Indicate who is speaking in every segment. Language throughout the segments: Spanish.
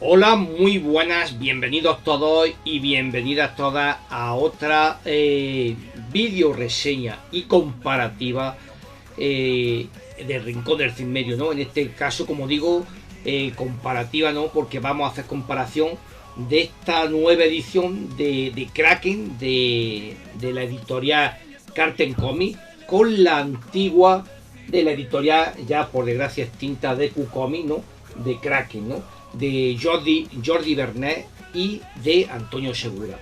Speaker 1: Hola, muy buenas, bienvenidos todos y bienvenidas todas a otra video reseña y comparativa de Rincón del Cien Medio, ¿no? En este caso, como digo, comparativa, ¿no? Porque vamos a hacer comparación de esta nueva edición de Kraken de la editorial Carten Comics con la antigua de la editorial ya por desgracia extinta de Q-Comics, ¿no? De Kraken, ¿no? De Jordi Vernet y de Antonio Segura.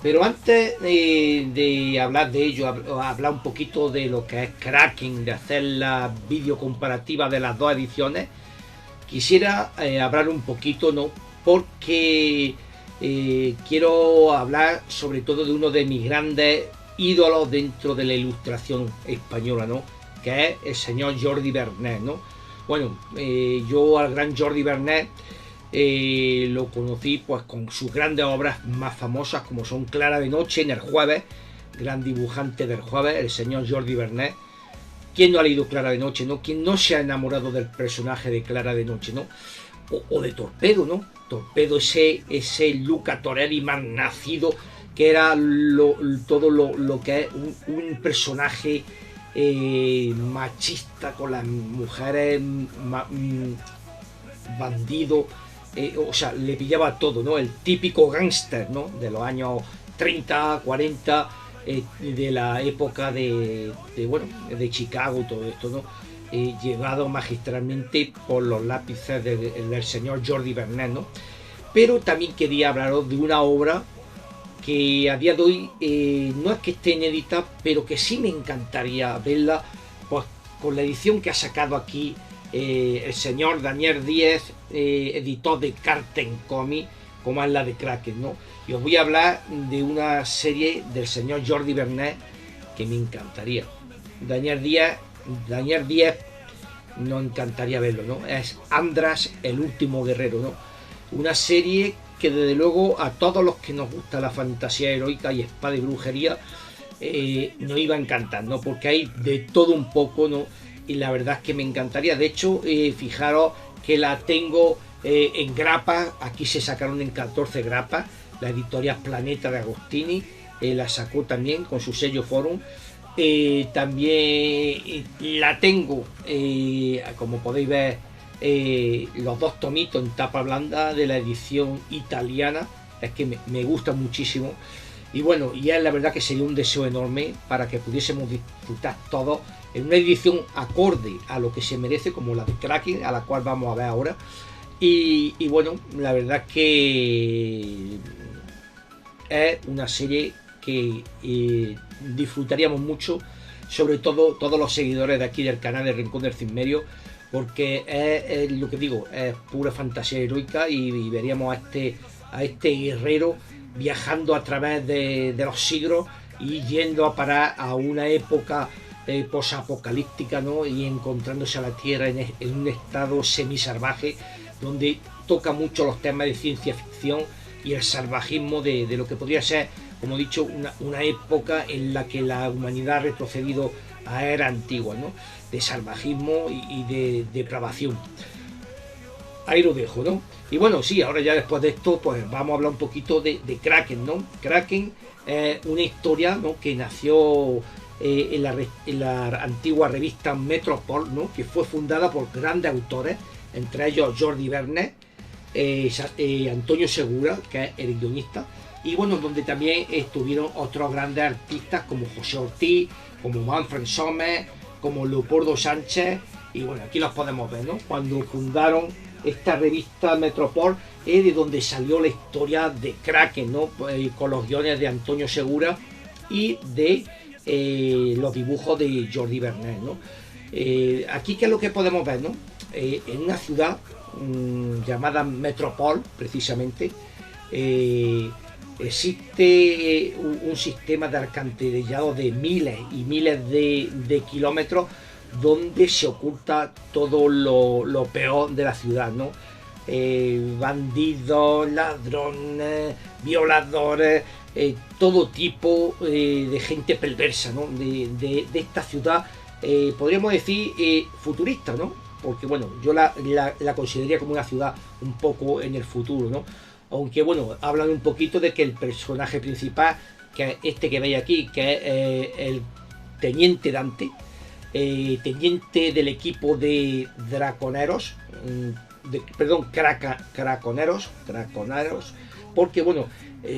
Speaker 1: Pero antes de hablar de ello, hablar un poquito de lo que es Kraken, de hacer la video comparativa de las dos ediciones, quisiera hablar un poquito, ¿no? Porque quiero hablar sobre todo de uno de mis grandes ídolos dentro de la ilustración española, ¿no? Que es el señor Jordi Vernet, ¿no? Bueno, yo al gran Jordi Vernet lo conocí pues con sus grandes obras más famosas como son Clara de Noche en El Jueves, gran dibujante del Jueves, el señor Jordi Vernet. ¿Quién no ha leído Clara de Noche, no? ¿Quién no se ha enamorado del personaje de Clara de Noche, no? O de Torpedo, ¿no? Torpedo, ese Luca Torelli más nacido, que era todo lo que es un personaje machista con las mujeres, bandido, o sea, le pillaba todo, ¿no? El típico gángster, ¿no? De los años 30, 40, de la época bueno, de Chicago y todo esto, ¿no? Llevado magistralmente por los lápices del señor Jordi Vernet, ¿no? Pero también quería hablaros de una obra que a día de hoy no es que esté inédita, pero que sí me encantaría verla, pues con la edición que ha sacado aquí el señor Daniel Díez, editor de Carten Comics, como es la de Kraken, ¿no? Y os voy a hablar de una serie del señor Jordi Vernet que me encantaría. Daniel Díez nos encantaría verlo, ¿no? Es Andras, el último guerrero, ¿no? Una serie que desde luego a todos los que nos gusta la fantasía heroica y espada y brujería nos iba a encantar, ¿no? Porque hay de todo un poco, ¿no? Y la verdad es que me encantaría. De hecho, fijaros que la tengo en grapas. Aquí se sacaron en 14 grapas. La editorial Planeta de Agostini la sacó también con su sello Forum. También la tengo, como podéis ver, los dos tomitos en tapa blanda de la edición italiana. Es que me gusta muchísimo. Y bueno, ya la verdad que sería un deseo enorme para que pudiésemos disfrutar todos en una edición acorde a lo que se merece, como la de Kraken, a la cual vamos a ver ahora. Y bueno, la verdad que es una serie que disfrutaríamos mucho, sobre todo todos los seguidores de aquí del canal de Rincón del Cien Medio, porque es lo que digo, es pura fantasía heroica y veríamos a este guerrero viajando a través de los siglos y yendo a parar a una época posapocalíptica, ¿no? Y encontrándose a la Tierra en un estado semisalvaje, donde toca mucho los temas de ciencia ficción y el salvajismo de lo que podría ser, como he dicho, una época en la que la humanidad ha retrocedido a eras antiguas, ¿no? De salvajismo y de depravación. Ahí lo dejo, ¿no? Y bueno, sí, ahora ya después de esto, pues vamos a hablar un poquito de Kraken, ¿no? Kraken es una historia, ¿no? Que nació en la antigua revista Metropol, ¿no? Que fue fundada por grandes autores, entre ellos Jordi Vernet, Antonio Segura, que es el guionista, y bueno, donde también estuvieron otros grandes artistas como José Ortiz, como Manfred Sommer, como Leopoldo Sánchez, y bueno, aquí los podemos ver, ¿no? Cuando fundaron esta revista Metropol, de donde salió la historia de Kraken, ¿no? Con los guiones de Antonio Segura y de los dibujos de Jordi Vernet, ¿no? Aquí, ¿qué es lo que podemos ver, no? En una ciudad llamada Metropol, precisamente, existe un sistema de alcantarillado de miles y miles de kilómetros, donde se oculta todo lo peor de la ciudad, ¿no? Bandidos, ladrones, violadores, todo tipo de gente perversa, ¿no? De esta ciudad, podríamos decir, futurista, ¿no? porque bueno, yo la consideraría como una ciudad un poco en el futuro, ¿no? Aunque bueno, hablan un poquito de que el personaje principal, que es este que veis aquí, que es el Teniente Dante, teniente del equipo de Draconeros, Craconeros, porque bueno,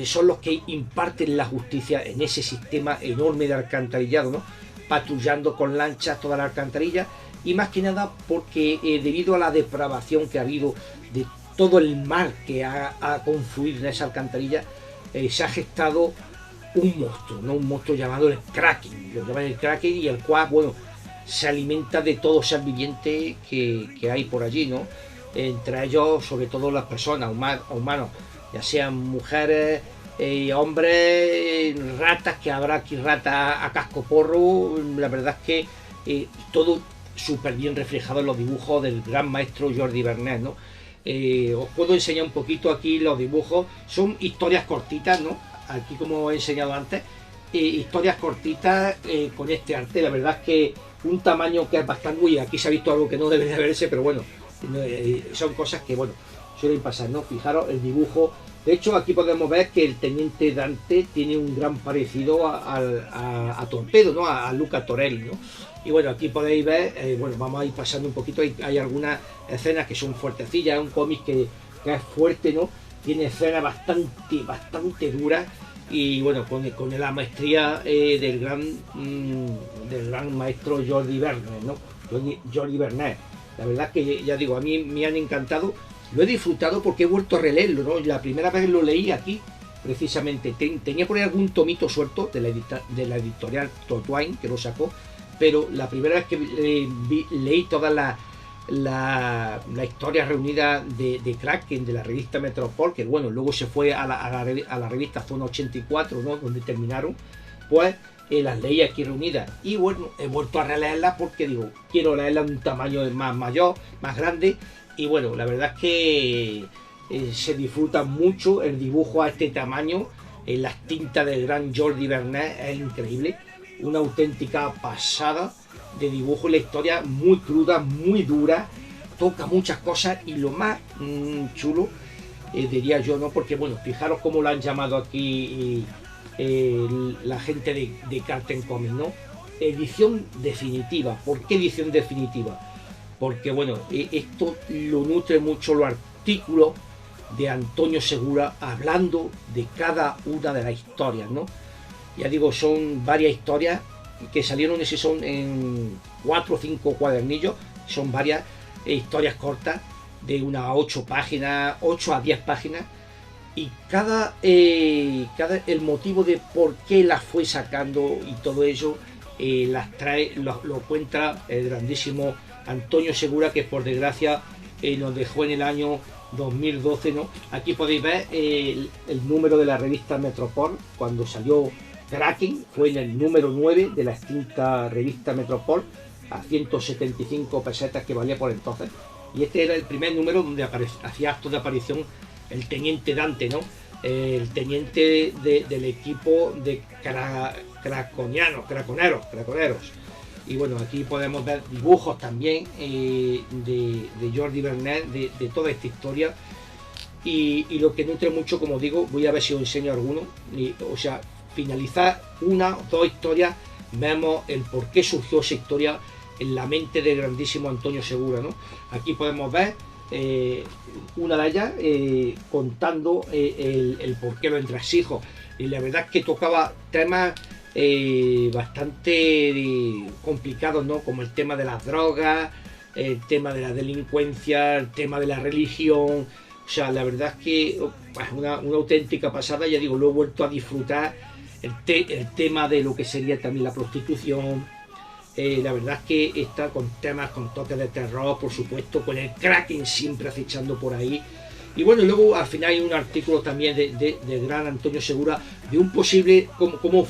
Speaker 1: son los que imparten la justicia en ese sistema enorme de alcantarillado, ¿no? Patrullando con lanchas toda la alcantarilla, y más que nada porque debido a la depravación que ha habido de todo el mar que ha confluido en esa alcantarilla, se ha gestado un monstruo, ¿no? Un monstruo llamado el Kraken, lo llaman el Kraken, y el cual, bueno, se alimenta de todo ser viviente que hay por allí, ¿no? Entre ellos, sobre todo las personas, humanos, ya sean mujeres, hombres, ratas, que habrá aquí ratas a casco porro. La verdad es que todo súper bien reflejado en los dibujos del gran maestro Jordi Vernet, ¿no? Os puedo enseñar un poquito aquí los dibujos, son historias cortitas, ¿no? Aquí, como he enseñado antes, historias cortitas con este arte. La verdad es que un tamaño que es bastante... Uy, aquí se ha visto algo que no debería verse, pero bueno, son cosas que, bueno, suelen pasar, ¿no? Fijaros el dibujo. De hecho, aquí podemos ver que el Teniente Dante tiene un gran parecido a Torpedo, ¿no? A Luca Torelli, ¿no? Y bueno, aquí podéis ver, bueno, vamos a ir pasando un poquito, hay algunas escenas que son fuertecillas, es un cómic que es fuerte, ¿no? Tiene escenas bastante duras, y bueno, con la maestría del gran maestro Jordi Vernet, ¿no? Jordi Vernet. La verdad es que, ya digo, a mí me han encantado, lo he disfrutado porque he vuelto a releerlo, ¿no? La primera vez lo leí aquí, precisamente, tenía por ahí algún tomito suelto de la editorial Totwine, que lo sacó, pero la primera vez que leí toda la historia reunida de Kraken, de la revista Metropol, que bueno, luego se fue a la revista Zona 84, ¿no? Donde terminaron, pues las leí aquí reunidas, y bueno, he vuelto a releerlas porque digo, quiero leerlas en un tamaño más mayor, más grande, y bueno, la verdad es que se disfruta mucho el dibujo a este tamaño, las tintas del gran Jordi Vernet es increíble, una auténtica pasada de dibujo, y la historia muy cruda, muy dura, toca muchas cosas, y lo más chulo, diría yo, ¿no? Porque bueno, fijaros cómo lo han llamado aquí la gente de Carten Comics, ¿no? Edición definitiva. ¿Por qué edición definitiva? Porque bueno, esto lo nutre mucho los artículos de Antonio Segura hablando de cada una de las historias, ¿no? Ya digo, son varias historias que salieron, son en 4 o 5 cuadernillos, son varias historias cortas de unas 8 páginas, 8 a 10 páginas, y el motivo de por qué las fue sacando y todo ello las trae, lo cuenta el grandísimo Antonio Segura, que por desgracia nos dejó en el año 2012, ¿no? Aquí podéis ver el número de la revista Metropol cuando salió Kraken, fue en el número 9 de la extinta revista Metropol, a 175 pesetas que valía por entonces, y este era el primer número donde hacía acto de aparición el Teniente Dante, ¿no? El teniente del equipo de Craconeros. Y bueno, aquí podemos ver dibujos también de Jordi Vernet, de toda esta historia, y lo que nutre mucho, como digo, voy a ver si os enseño alguno, o sea, finalizar una o dos historias, vemos el por qué surgió esa historia en la mente del grandísimo Antonio Segura, ¿no? Aquí podemos ver una de ellas contando el por qué los entresijos, y la verdad es que tocaba temas bastante complicados, ¿no? Como el tema de las drogas, el tema de la delincuencia, el tema de la religión. O sea, la verdad es que una auténtica pasada, ya digo, lo he vuelto a disfrutar. El tema de lo que sería también la prostitución, la verdad es que está con temas, con toques de terror, por supuesto, con el Kraken siempre acechando por ahí. Y bueno, luego al final hay un artículo también de gran Antonio Segura, de un posible, cómo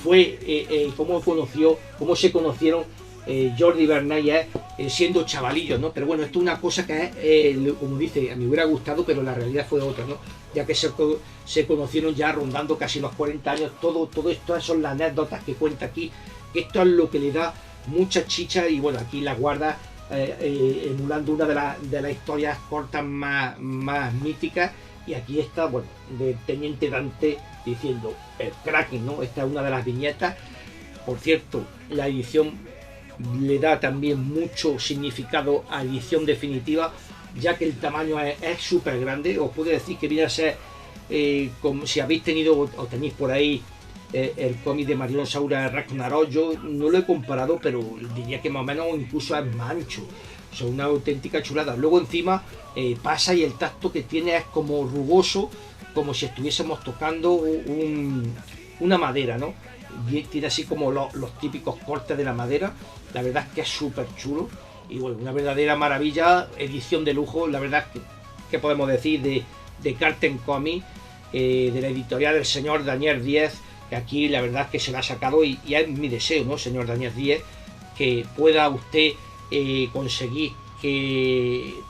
Speaker 1: se conocieron Jordi Vernet siendo chavalillos, ¿no? Pero bueno, esto es una cosa que es, como dice, a mí me hubiera gustado, pero la realidad fue otra, ¿no? Ya que se conocieron ya rondando casi los 40 años, todo esto son las anécdotas que cuenta aquí, que esto es lo que le da mucha chicha, y bueno, aquí la guarda emulando una de las historias cortas más míticas. Y aquí está, bueno, de Teniente Dante diciendo el Kraken, ¿no? Esta es una de las viñetas. Por cierto, la edición le da también mucho significado a edición definitiva, ya que el tamaño es súper grande. Os puedo decir que viene a ser, como si habéis tenido o tenéis por ahí el cómic de Marion Saura Ragnarok. Yo no lo he comparado, pero diría que más o menos incluso es más ancho. Son una auténtica chulada. Luego encima pasa y el tacto que tiene es como rugoso, como si estuviésemos tocando una madera, ¿no? Tiene así como los típicos cortes de la madera. La verdad es que es súper chulo. Y bueno, una verdadera maravilla, edición de lujo. La verdad es que podemos decir de Carten Comics, de la editorial del señor Daniel Díez, que aquí la verdad es que se la ha sacado y es mi deseo, ¿no, señor Daniel Díez, que pueda usted conseguir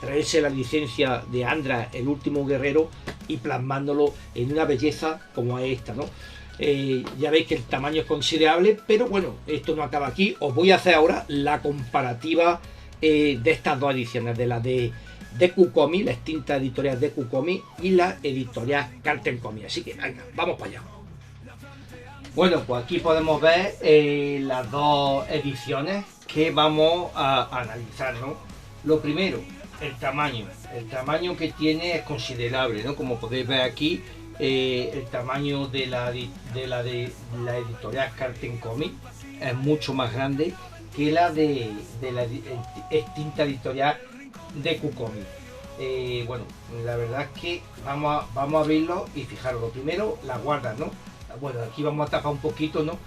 Speaker 1: traerse la licencia de Andra, el último guerrero, y plasmándolo en una belleza como es esta, ¿no? Ya veis que el tamaño es considerable, pero bueno, esto no acaba aquí. Os voy a hacer ahora la comparativa de estas dos ediciones, de la de DQ Comics, la extinta editorial DQ Comics, y la editorial Carten Comics. Así que venga, vamos para allá. Bueno, pues aquí podemos ver las dos ediciones que vamos a analizar, ¿no? Lo primero, el tamaño. El tamaño que tiene es considerable, ¿no? Como podéis ver aquí, el tamaño de la editorial Carten Comics es mucho más grande que la de la extinta editorial DQ Comics. Bueno, la verdad es que vamos a verlo y fijaros. Lo primero, las guardas, ¿no? Bueno, aquí vamos a tapar un poquito, ¿no?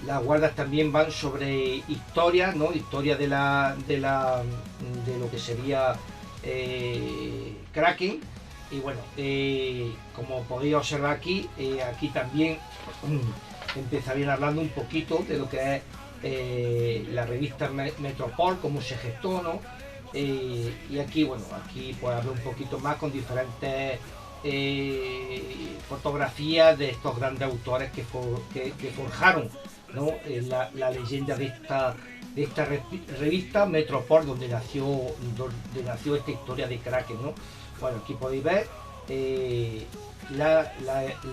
Speaker 1: Las guardas también van sobre historia, ¿no? Historia de lo que sería Kraken. Y bueno, como podéis observar aquí, aquí también empezarían hablando un poquito de lo que es la revista Metropol, cómo se gestó, ¿no? Y aquí, bueno, aquí pues habla un poquito más con diferentes fotografías de estos grandes autores que forjaron, ¿no? La leyenda de esta revista Metropol, donde nació esta historia de Kraken, ¿no? Bueno, aquí podéis ver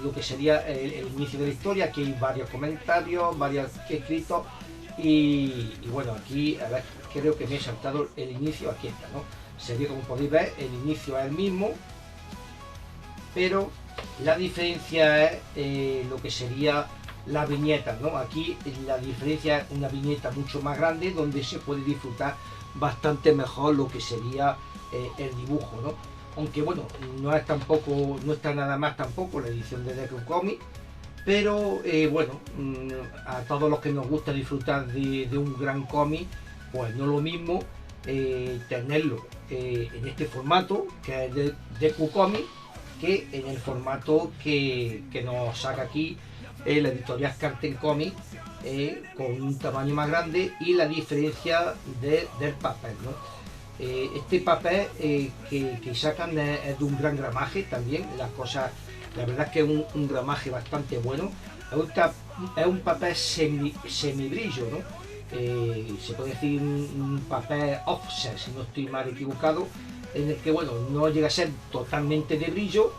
Speaker 1: lo que sería el inicio de la historia. Aquí hay varios comentarios, varios escritos y bueno, aquí a ver, creo que me he saltado el inicio. Aquí está, ¿no? Sería, como podéis ver, el inicio es el mismo, pero la diferencia es lo que sería la viñeta, ¿no? Aquí la diferencia es una viñeta mucho más grande, donde se puede disfrutar bastante mejor lo que sería el dibujo, ¿no? Aunque bueno, no está nada más tampoco la edición de DQ Comics, pero bueno, a todos los que nos gusta disfrutar de un gran cómic, pues no es lo mismo tenerlo en este formato, que es de DQ Comics, que en el formato que nos saca aquí la editorial Carten Comics, con un tamaño más grande, y la diferencia del papel, ¿no? Este papel que sacan es de un gran gramaje también. La verdad es que es un gramaje bastante bueno. Es un papel semibrillo, ¿no? Se puede decir un papel offset, si no estoy mal equivocado, en el que bueno, no llega a ser totalmente de brillo,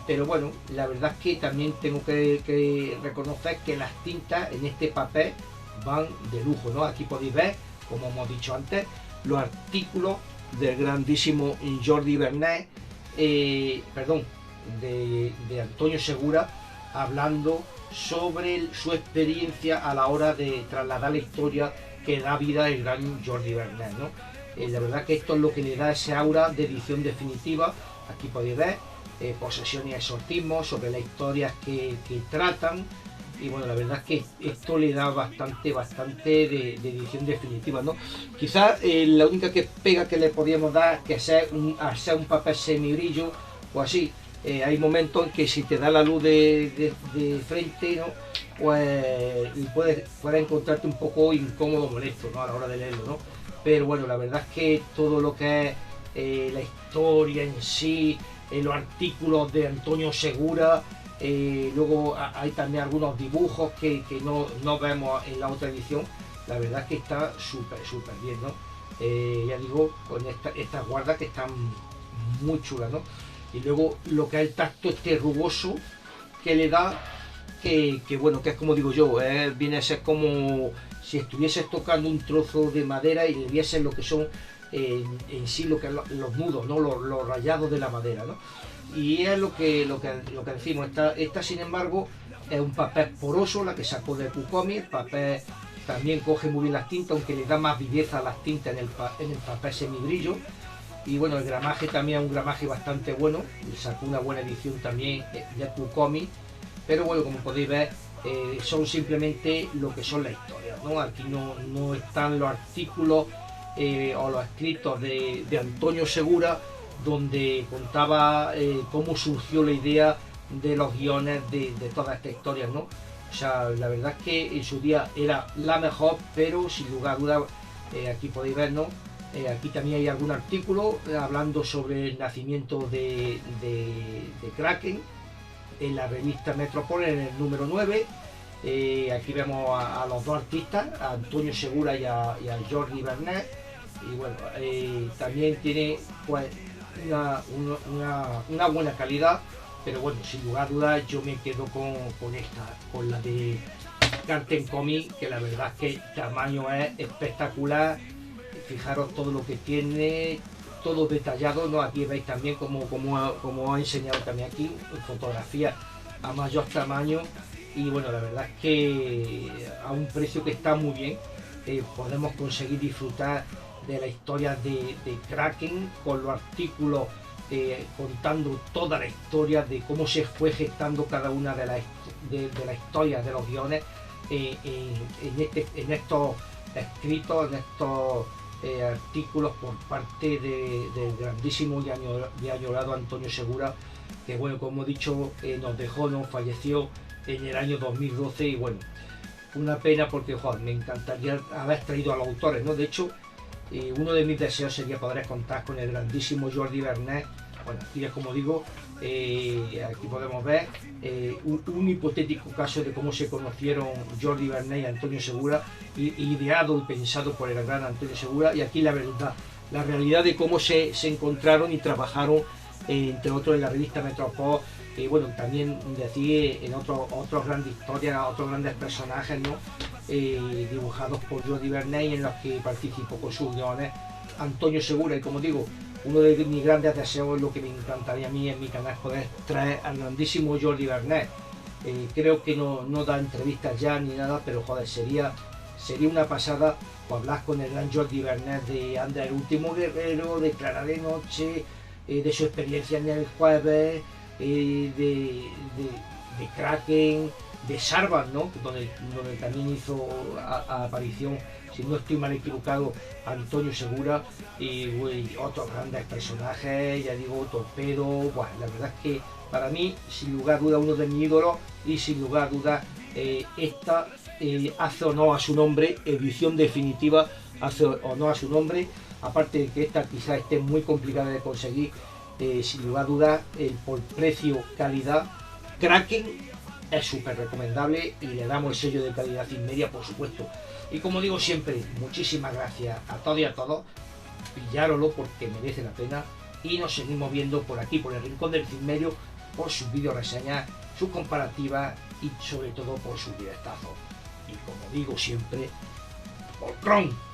Speaker 1: pero bueno, la verdad es que también tengo que reconocer que las tintas en este papel van de lujo, ¿no? Aquí podéis ver, como hemos dicho antes, los artículos del grandísimo Jordi Vernet, de Antonio Segura, hablando sobre su experiencia a la hora de trasladar la historia que da vida al gran Jordi Vernet, ¿no? La verdad que esto es lo que le da ese aura de edición definitiva. Aquí podéis ver posesión y exorcismo, sobre las historias que tratan. Y bueno, la verdad es que esto le da bastante de edición definitiva, ¿no? Quizás la única pega que le podríamos dar, que sea un papel semibrillo o así, hay momentos en que si te da la luz de frente, ¿no? Pues puedes encontrarte un poco incómodo, molesto, ¿no? A la hora de leerlo, ¿no? Pero bueno, la verdad es que todo lo que es la historia en sí, los artículos de Antonio Segura, luego hay también algunos dibujos que no vemos en la otra edición. La verdad es que está súper bien, ¿no? ya digo, con estas guardas que están muy chulas, ¿no? Y luego lo que es el tacto este rugoso que le da, que bueno, que es como digo yo, viene a ser como si estuvieses tocando un trozo de madera y le vieses lo que son en sí lo que los nudos, ¿no? Los rayados de la madera, ¿no? Y es lo que decimos. Esta sin embargo es un papel poroso, la que sacó de Kukomi. El papel también coge muy bien las tintas, aunque le da más viveza a las tintas en el papel semibrillo. Y bueno, el gramaje también es un gramaje bastante bueno, sacó una buena edición también de Kukomi. Pero bueno, como podéis ver, son simplemente lo que son las historias, ¿no? Aquí no están los artículos o los escritos de Antonio Segura, donde contaba cómo surgió la idea de los guiones de todas estas historias, ¿no? O sea, la verdad es que en su día era la mejor, pero sin lugar a dudas, aquí podéis ver, ¿no? Aquí también hay algún artículo hablando sobre el nacimiento de Kraken en la revista Metropol, en el número 9. Aquí vemos a los dos artistas, a Antonio Segura y a Jordi Vernet. Y bueno, también tiene pues una buena calidad, pero bueno, sin lugar a dudas yo me quedo con la de Carten Comics, que la verdad es que el tamaño es espectacular. Fijaros todo lo que tiene, todo detallado, ¿no? Aquí veis también como ha enseñado también aquí, fotografía a mayor tamaño. Y bueno, la verdad es que a un precio que está muy bien, podemos conseguir disfrutar de la historia de Kraken, con los artículos contando toda la historia de cómo se fue gestando cada una de las historias de los guiones en estos escritos, en estos artículos por parte del grandísimo y añorado Antonio Segura, que bueno, como he dicho, nos falleció en el año 2012. Y bueno, una pena porque joder, me encantaría haber traído a los autores, ¿no? De hecho, uno de mis deseos sería poder contar con el grandísimo Jordi Vernet. Bueno, aquí es como digo, aquí podemos ver un hipotético caso de cómo se conocieron Jordi Vernet y Antonio Segura, ideado y pensado por el gran Antonio Segura. Y aquí la realidad de cómo se encontraron y trabajaron, entre otros en la revista Metropol. Bueno, también decir en otras grandes historias, otros grandes personajes, ¿no? Dibujados por Jordi Vernet y en los que participó con sus guiones Antonio Segura. Y como digo, uno de mis grandes deseos, es lo que me encantaría a mí en mi canal, poder traer al grandísimo Jordi Vernet. Creo que no da entrevistas ya ni nada, pero joder, sería una pasada pues, hablar con el gran Jordi Vernet de Anda el último guerrero, de Clara de Noche, de su experiencia en el Jueves, de Kraken, de Sarvan, ¿no? donde también hizo aparición, si no estoy mal equivocado, Antonio Segura. Y otros grandes personajes, ya digo, Torpedo. Bueno, la verdad es que para mí, sin lugar a duda, uno de mis ídolos, y sin lugar a duda esta hace honor a su nombre, edición definitiva, hace honor a su nombre. Aparte de que esta quizás esté muy complicada de conseguir, sin lugar a dudas, por precio, calidad, Kraken es súper recomendable y le damos el sello de calidad sin media, por supuesto. Y como digo siempre, muchísimas gracias a todos y a todos, pillároslo porque merece la pena, y nos seguimos viendo por aquí, por el Rincón del Sin Medio, por sus vídeos reseñas, sus comparativas y sobre todo por sus directazos. Y como digo siempre, ¡Voltron!